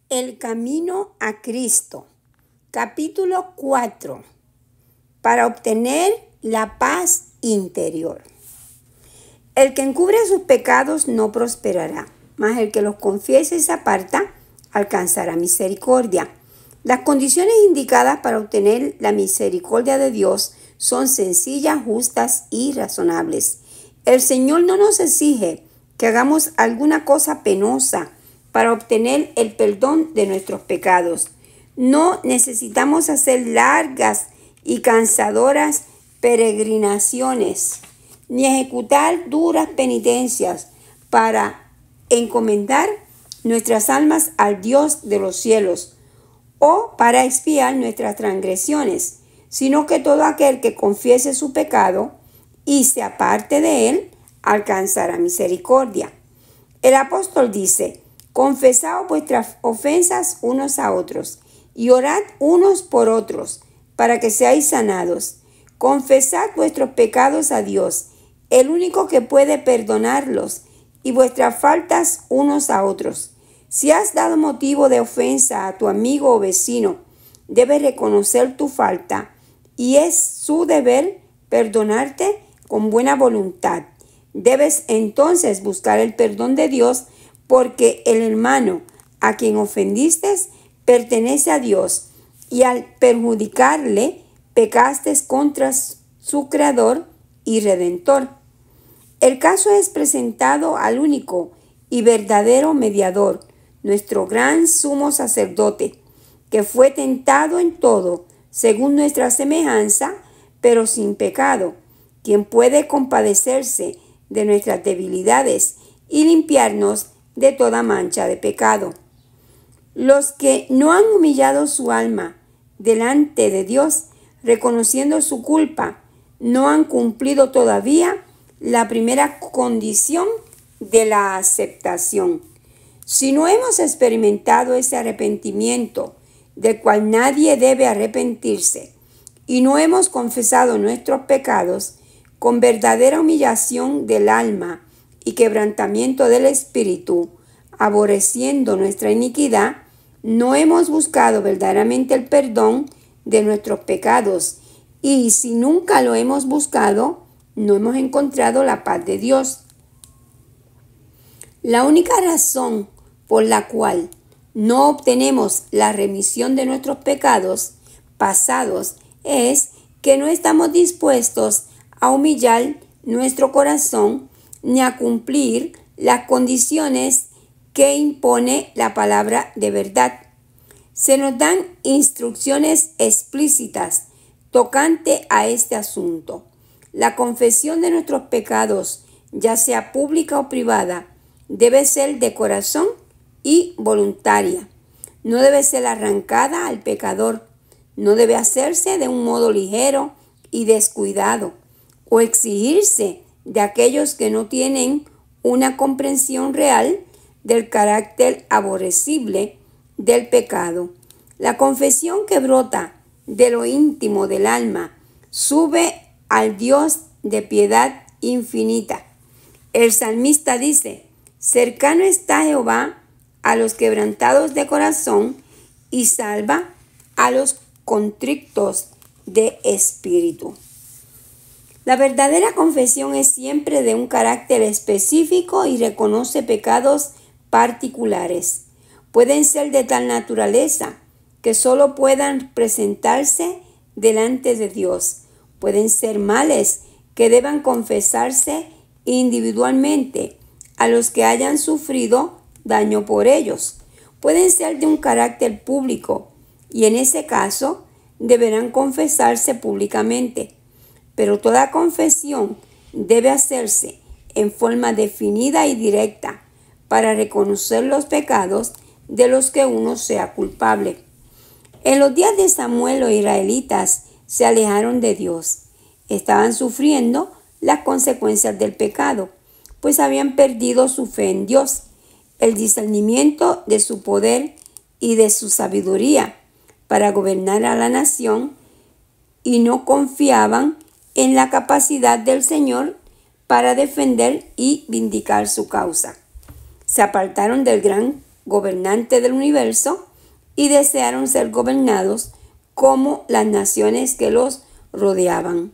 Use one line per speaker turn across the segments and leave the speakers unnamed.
El camino a Cristo. Capítulo 4. Para obtener la paz interior. El que encubre sus pecados no prosperará, mas el que los confiese y se aparta alcanzará misericordia. Las condiciones indicadas para obtener la misericordia de Dios son sencillas, justas y razonables. El Señor no nos exige que hagamos alguna cosa penosa para obtener el perdón de nuestros pecados. No necesitamos hacer largas y cansadoras peregrinaciones, ni ejecutar duras penitencias para encomendar nuestras almas al Dios de los cielos o para expiar nuestras transgresiones, sino que todo aquel que confiese su pecado y se aparte de él, alcanzará misericordia. El apóstol dice: confesaos vuestras ofensas unos a otros y orad unos por otros para que seáis sanados. Confesad vuestros pecados a Dios, el único que puede perdonarlos, y vuestras faltas unos a otros. Si has dado motivo de ofensa a tu amigo o vecino, debes reconocer tu falta y es su deber perdonarte con buena voluntad. Debes entonces buscar el perdón de Dios, porque el hermano a quien ofendiste pertenece a Dios y al perjudicarle pecaste contra su Creador y Redentor. El caso es presentado al único y verdadero mediador, nuestro gran sumo sacerdote, que fue tentado en todo según nuestra semejanza, pero sin pecado, quien puede compadecerse de nuestras debilidades y limpiarnos de toda mancha de pecado. Los que no han humillado su alma delante de Dios, reconociendo su culpa, no han cumplido todavía la primera condición de la aceptación. Si no hemos experimentado ese arrepentimiento del cual nadie debe arrepentirse, y no hemos confesado nuestros pecados con verdadera humillación del alma y quebrantamiento del espíritu, aborreciendo nuestra iniquidad, no hemos buscado verdaderamente el perdón de nuestros pecados, y si nunca lo hemos buscado, no hemos encontrado la paz de Dios. La única razón por la cual no obtenemos la remisión de nuestros pecados pasados es que no estamos dispuestos a humillar nuestro corazón ni a cumplir las condiciones que impone la palabra de verdad. Se nos dan instrucciones explícitas tocante a este asunto. La confesión de nuestros pecados, ya sea pública o privada, debe ser de corazón y voluntaria. No debe ser arrancada al pecador. No debe hacerse de un modo ligero y descuidado, o exigirse de aquellos que no tienen una comprensión real del carácter aborrecible del pecado. La confesión que brota de lo íntimo del alma sube al Dios de piedad infinita. El salmista dice: cercano está Jehová a los quebrantados de corazón y salva a los contritos de espíritu. La verdadera confesión es siempre de un carácter específico y reconoce pecados particulares. Pueden ser de tal naturaleza que solo puedan presentarse delante de Dios. Pueden ser males que deban confesarse individualmente a los que hayan sufrido daño por ellos. Pueden ser de un carácter público y en ese caso deberán confesarse públicamente. Pero toda confesión debe hacerse en forma definida y directa para reconocer los pecados de los que uno sea culpable. En los días de Samuel, los israelitas se alejaron de Dios. Estaban sufriendo las consecuencias del pecado, pues habían perdido su fe en Dios, el discernimiento de su poder y de su sabiduría para gobernar a la nación, y no confiaban en la capacidad del Señor para defender y vindicar su causa. Se apartaron del gran gobernante del universo, y desearon ser gobernados como las naciones que los rodeaban.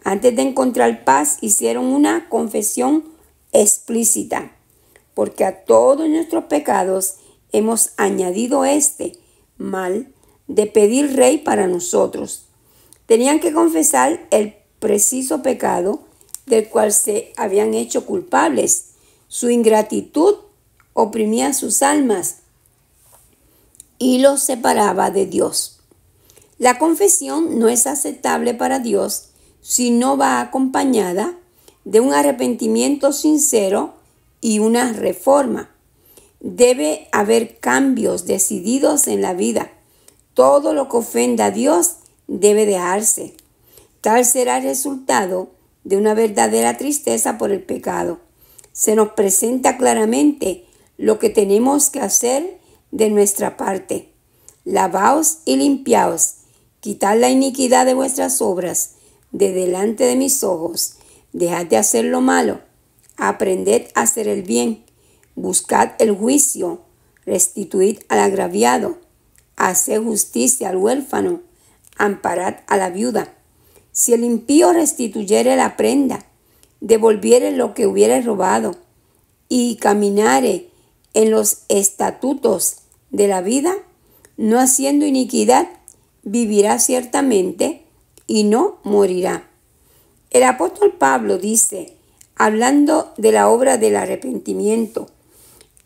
Antes de encontrar paz, hicieron una confesión explícita, porque a todos nuestros pecados hemos añadido este mal de pedir rey para nosotros. Tenían que confesar el preciso pecado del cual se habían hecho culpables. Su ingratitud oprimía sus almas y los separaba de Dios. La confesión no es aceptable para Dios si no va acompañada de un arrepentimiento sincero y una reforma. Debe haber cambios decididos en la vida. Todo lo que ofenda a Dios debe dejarse. Tal será el resultado de una verdadera tristeza por el pecado. Se nos presenta claramente lo que tenemos que hacer de nuestra parte. Lavaos y limpiaos, quitad la iniquidad de vuestras obras de delante de mis ojos. Dejad de hacer lo malo, aprended a hacer el bien, buscad el juicio, restituid al agraviado, haced justicia al huérfano, amparad a la viuda. Si el impío restituyere la prenda, devolviere lo que hubiere robado, y caminare en los estatutos de la vida, no haciendo iniquidad, vivirá ciertamente y no morirá. El apóstol Pablo dice, hablando de la obra del arrepentimiento,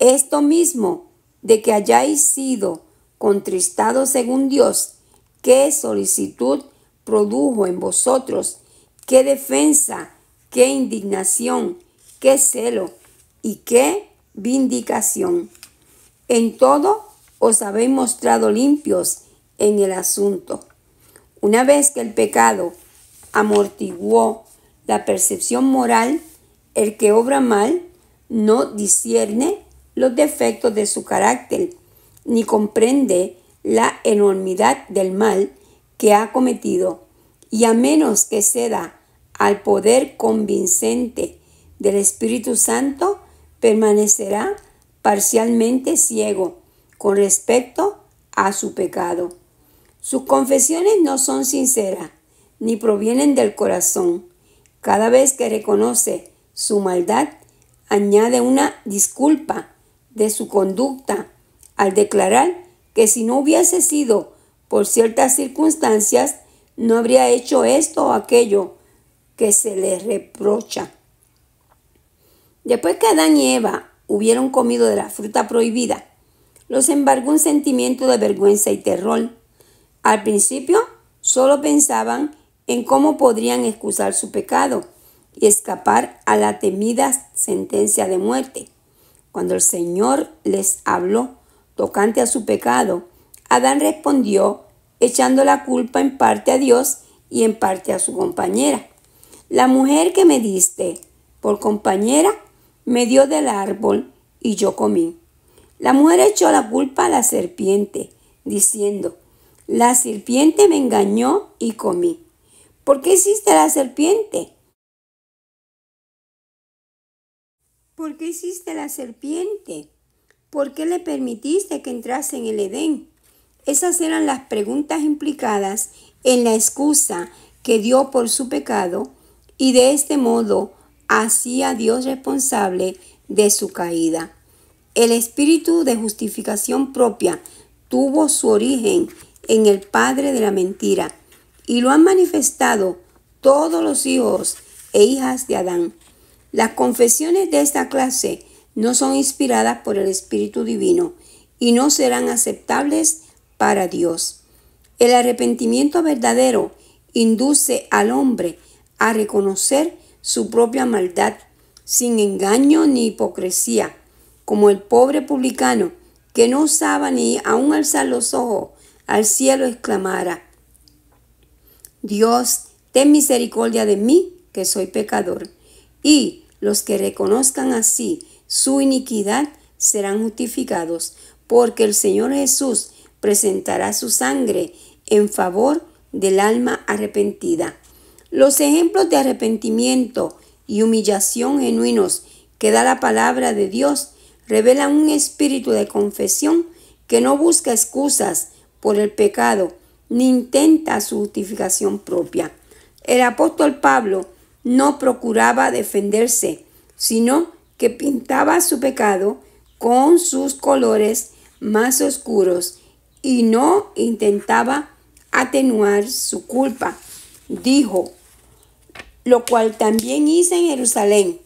esto mismo de que hayáis sido contristados según Dios, qué solicitud produjo en vosotros, qué defensa, qué indignación, qué celo y qué vindicación. En todo os habéis mostrado limpios en el asunto. Una vez que el pecado amortiguó la percepción moral, el que obra mal no discierne los defectos de su carácter, ni comprende la enormidad del mal que ha cometido, y a menos que ceda al poder convincente del Espíritu Santo, permanecerá parcialmente ciego con respecto a su pecado. Sus confesiones no son sinceras ni provienen del corazón. Cada vez que reconoce su maldad, añade una disculpa de su conducta al declarar que si no hubiese sido por ciertas circunstancias, no habría hecho esto o aquello que se le reprocha. Después que Adán y Eva hubieron comido de la fruta prohibida, los embargó un sentimiento de vergüenza y terror. Al principio, solo pensaban en cómo podrían excusar su pecado y escapar a la temida sentencia de muerte. Cuando el Señor les habló tocante a su pecado, Adán respondió echando la culpa en parte a Dios y en parte a su compañera. La mujer que me diste por compañera me dio del árbol y yo comí. La mujer echó la culpa a la serpiente, diciendo, la serpiente me engañó y comí. ¿Por qué hiciste la serpiente? ¿Por qué hiciste la serpiente? ¿Por qué le permitiste que entrase en el Edén? Esas eran las preguntas implicadas en la excusa que dio por su pecado, y de este modo hacía a Dios responsable de su caída. El espíritu de justificación propia tuvo su origen en el padre de la mentira, y lo han manifestado todos los hijos e hijas de Adán. Las confesiones de esta clase no son inspiradas por el Espíritu Divino y no serán aceptables para Dios. El arrepentimiento verdadero induce al hombre a reconocer su propia maldad sin engaño ni hipocresía, como el pobre publicano que no osaba ni aun alzar los ojos al cielo exclamara: Dios, ten misericordia de mí, que soy pecador. Y los que reconozcan así su iniquidad serán justificados, porque el Señor Jesús presentará su sangre en favor del alma arrepentida. Los ejemplos de arrepentimiento y humillación genuinos que da la palabra de Dios revela un espíritu de confesión que no busca excusas por el pecado ni intenta su justificación propia. El apóstol Pablo no procuraba defenderse, sino que pintaba su pecado con sus colores más oscuros y no intentaba atenuar su culpa. Dijo, lo cual también hice en Jerusalén.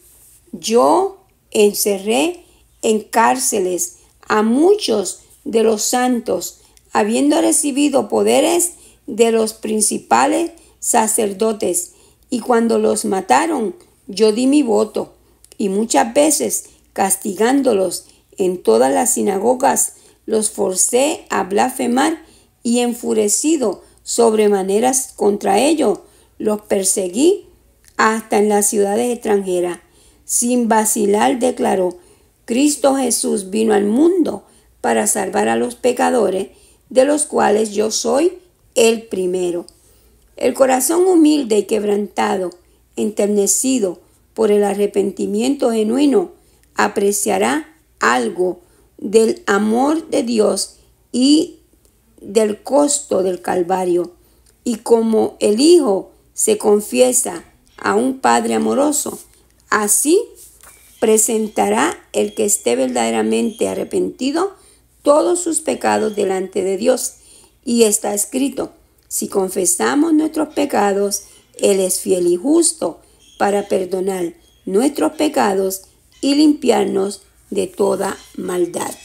Yo encerré en cárceles a muchos de los santos, habiendo recibido poderes de los principales sacerdotes, y cuando los mataron, yo di mi voto, y muchas veces castigándolos en todas las sinagogas, los forcé a blasfemar, y enfurecido sobremaneras contra ellos, los perseguí hasta en las ciudades extranjeras. Sin vacilar declaró, Cristo Jesús vino al mundo para salvar a los pecadores, de los cuales yo soy el primero. El corazón humilde y quebrantado, enternecido por el arrepentimiento genuino, apreciará algo del amor de Dios y del costo del Calvario. Y como el Hijo se confiesa a un Padre amoroso, así presentará el que esté verdaderamente arrepentido todos sus pecados delante de Dios. Y está escrito, si confesamos nuestros pecados, Él es fiel y justo para perdonar nuestros pecados y limpiarnos de toda maldad.